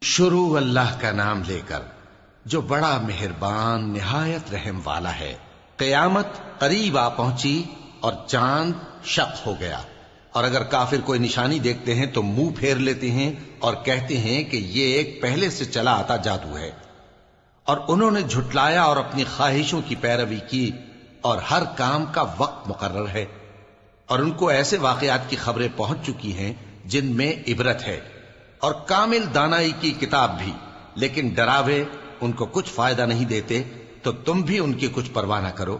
شروع اللہ کا نام لے کر جو بڑا مہربان نہایت رحم والا ہے۔ قیامت قریب آ پہنچی اور چاند شق ہو گیا، اور اگر کافر کوئی نشانی دیکھتے ہیں تو منہ پھیر لیتے ہیں اور کہتے ہیں کہ یہ ایک پہلے سے چلا آتا جادو ہے، اور انہوں نے جھٹلایا اور اپنی خواہشوں کی پیروی کی، اور ہر کام کا وقت مقرر ہے، اور ان کو ایسے واقعات کی خبریں پہنچ چکی ہیں جن میں عبرت ہے، اور کامل دانائی کی کتاب بھی، لیکن ڈراوے ان کو کچھ فائدہ نہیں دیتے، تو تم بھی ان کی کچھ پرواہ نہ کرو۔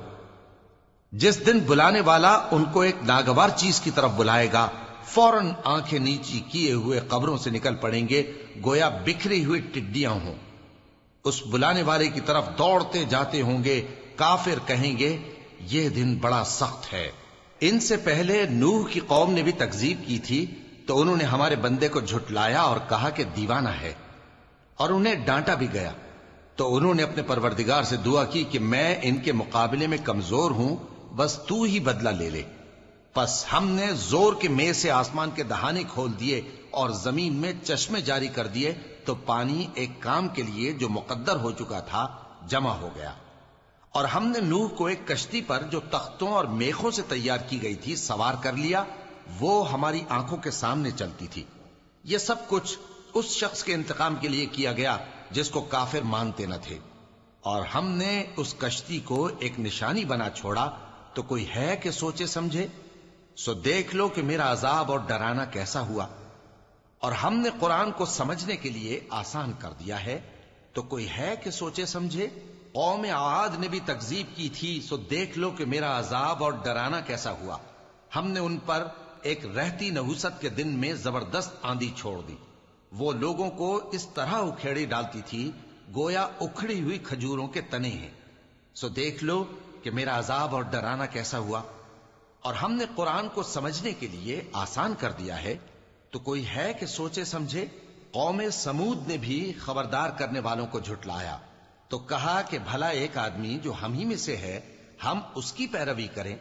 جس دن بلانے والا ان کو ایک ناگوار چیز کی طرف بلائے گا، فوراً آنکھیں نیچی کیے ہوئے قبروں سے نکل پڑیں گے گویا بکھری ہوئی ٹڈیاں ہوں۔ اس بلانے والے کی طرف دوڑتے جاتے ہوں گے، کافر کہیں گے یہ دن بڑا سخت ہے۔ ان سے پہلے نوح کی قوم نے بھی تکذیب کی تھی، تو انہوں نے ہمارے بندے کو جھٹلایا اور کہا کہ دیوانہ ہے، اور انہیں ڈانٹا بھی گیا۔ تو انہوں نے اپنے پروردگار سے دعا کی کہ میں ان کے مقابلے میں کمزور ہوں، بس تو ہی بدلہ لے لے۔ پس ہم نے زور کے میں سے آسمان کے دہانے کھول دیے اور زمین میں چشمے جاری کر دیے، تو پانی ایک کام کے لیے جو مقدر ہو چکا تھا جمع ہو گیا۔ اور ہم نے نوح کو ایک کشتی پر جو تختوں اور میخوں سے تیار کی گئی تھی سوار کر لیا، وہ ہماری آنکھوں کے سامنے چلتی تھی۔ یہ سب کچھ اس شخص کے انتقام کے لیے کیا گیا جس کو کافر مانتے نہ تھے، اور ہم نے اس کشتی کو ایک نشانی بنا چھوڑا، تو کوئی ہے کہ سوچے سمجھے؟ سو دیکھ لو کہ میرا عذاب اور ڈرانا کیسا ہوا۔ اور ہم نے قرآن کو سمجھنے کے لیے آسان کر دیا ہے، تو کوئی ہے کہ سوچے سمجھے؟ قوم عاد نے بھی تکذیب کی تھی، سو دیکھ لو کہ میرا عذاب اور ڈرانا کیسا ہوا۔ ہم نے ان پر ایک رہتی نحوست کے دن میں زبردست آندھی چھوڑ دی، وہ لوگوں کو اس طرح اکھیڑی ڈالتی تھی گویا اکھڑی ہوئی کھجوروں کے تنے ہیں۔ سو دیکھ لو کہ میرا عذاب اور ڈرانا کیسا ہوا۔ اور ہم نے قرآن کو سمجھنے کے لیے آسان کر دیا ہے، تو کوئی ہے کہ سوچے سمجھے؟ قوم سمود نے بھی خبردار کرنے والوں کو جھٹلایا، تو کہا کہ بھلا ایک آدمی جو ہم ہی میں سے ہے، ہم اس کی پیروی کریں؟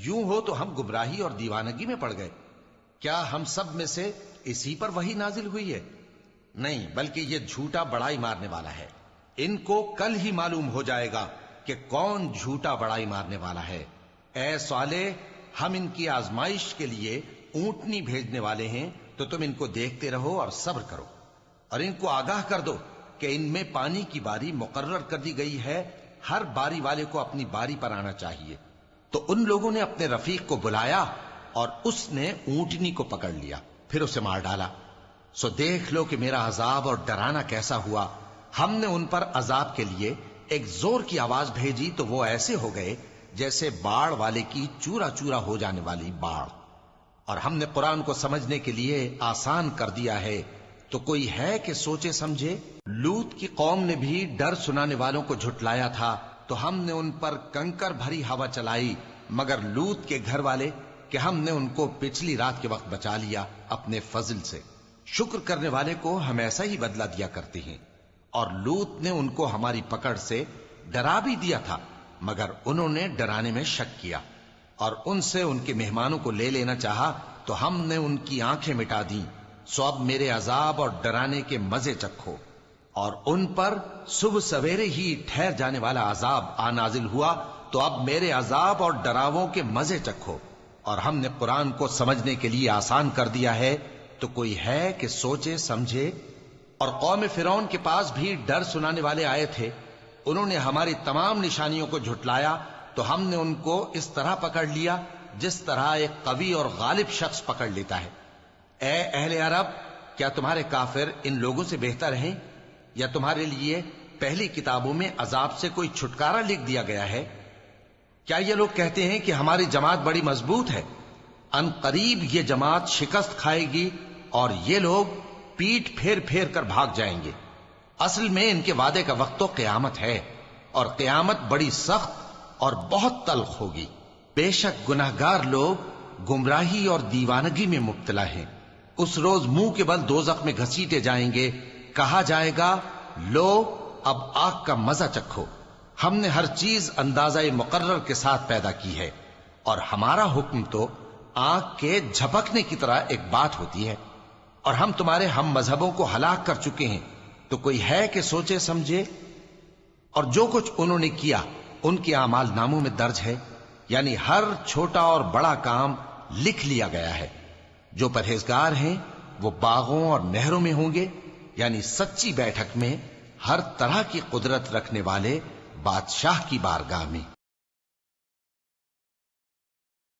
یوں ہو تو ہم گمراہی اور دیوانگی میں پڑ گئے۔ کیا ہم سب میں سے اسی پر وحی نازل ہوئی ہے؟ نہیں، بلکہ یہ جھوٹا بڑائی مارنے والا ہے۔ ان کو کل ہی معلوم ہو جائے گا کہ کون جھوٹا بڑائی مارنے والا ہے۔ اے صالح، ہم ان کی آزمائش کے لیے اونٹنی بھیجنے والے ہیں، تو تم ان کو دیکھتے رہو اور صبر کرو، اور ان کو آگاہ کر دو کہ ان میں پانی کی باری مقرر کر دی گئی ہے، ہر باری والے کو اپنی باری پر آنا چاہیے۔ تو ان لوگوں نے اپنے رفیق کو بلایا، اور اس نے اونٹنی کو پکڑ لیا، پھر اسے مار ڈالا۔ سو دیکھ لو کہ میرا عذاب اور ڈرانا کیسا ہوا۔ ہم نے ان پر عذاب کے لیے ایک زور کی آواز بھیجی، تو وہ ایسے ہو گئے جیسے باڑ والے کی چورا چورا ہو جانے والی باڑ۔ اور ہم نے قرآن کو سمجھنے کے لیے آسان کر دیا ہے، تو کوئی ہے کہ سوچے سمجھے؟ لوط کی قوم نے بھی ڈر سنانے والوں کو جھٹلایا تھا، تو ہم نے ان پر کنکر بھری ہوا چلائی، مگر لوط کے گھر والے کہ ہم نے ان کو پچھلی رات کے وقت بچا لیا اپنے فضل سے۔ شکر کرنے والے کو ہم ایسا ہی بدلہ دیا کرتے ہیں۔ اور لوط نے ان کو ہماری پکڑ سے ڈرا بھی دیا تھا، مگر انہوں نے ڈرانے میں شک کیا، اور ان سے ان کے مہمانوں کو لے لینا چاہا، تو ہم نے ان کی آنکھیں مٹا دیں۔ سو اب میرے عذاب اور ڈرانے کے مزے چکھو۔ اور ان پر صبح سویرے ہی ٹھہر جانے والا عذاب آ نازل ہوا، تو اب میرے عذاب اور ڈراووں کے مزے چکھو۔ اور ہم نے قرآن کو سمجھنے کے لیے آسان کر دیا ہے، تو کوئی ہے کہ سوچے سمجھے؟ اور قوم فرعون کے پاس بھی ڈر سنانے والے آئے تھے، انہوں نے ہماری تمام نشانیوں کو جھٹلایا، تو ہم نے ان کو اس طرح پکڑ لیا جس طرح ایک قوی اور غالب شخص پکڑ لیتا ہے۔ اے اہل عرب، کیا تمہارے کافر ان لوگوں سے بہتر ہیں؟ یا تمہارے لیے پہلی کتابوں میں عذاب سے کوئی چھٹکارا لکھ دیا گیا ہے؟ کیا یہ لوگ کہتے ہیں کہ ہماری جماعت بڑی مضبوط ہے؟ ان قریب یہ جماعت شکست کھائے گی، اور یہ لوگ پیٹ پھیر پھیر کر بھاگ جائیں گے۔ اصل میں ان کے وعدے کا وقت تو قیامت ہے، اور قیامت بڑی سخت اور بہت تلخ ہوگی۔ بے شک گناہگار لوگ گمراہی اور دیوانگی میں مبتلا ہیں۔ اس روز منہ کے بل دوزخ میں گھسیٹے جائیں گے، کہا جائے گا لو اب آگ کا مزہ چکھو۔ ہم نے ہر چیز اندازہ مقرر کے ساتھ پیدا کی ہے، اور ہمارا حکم تو آنکھ کے جھپکنے کی طرح ایک بات ہوتی ہے۔ اور ہم تمہارے ہم مذہبوں کو ہلاک کر چکے ہیں، تو کوئی ہے کہ سوچے سمجھے؟ اور جو کچھ انہوں نے کیا ان کے اعمال ناموں میں درج ہے، یعنی ہر چھوٹا اور بڑا کام لکھ لیا گیا ہے۔ جو پرہیزگار ہیں وہ باغوں اور نہروں میں ہوں گے، یعنی سچی بیٹھک میں، ہر طرح کی قدرت رکھنے والے بادشاہ کی بارگاہ میں۔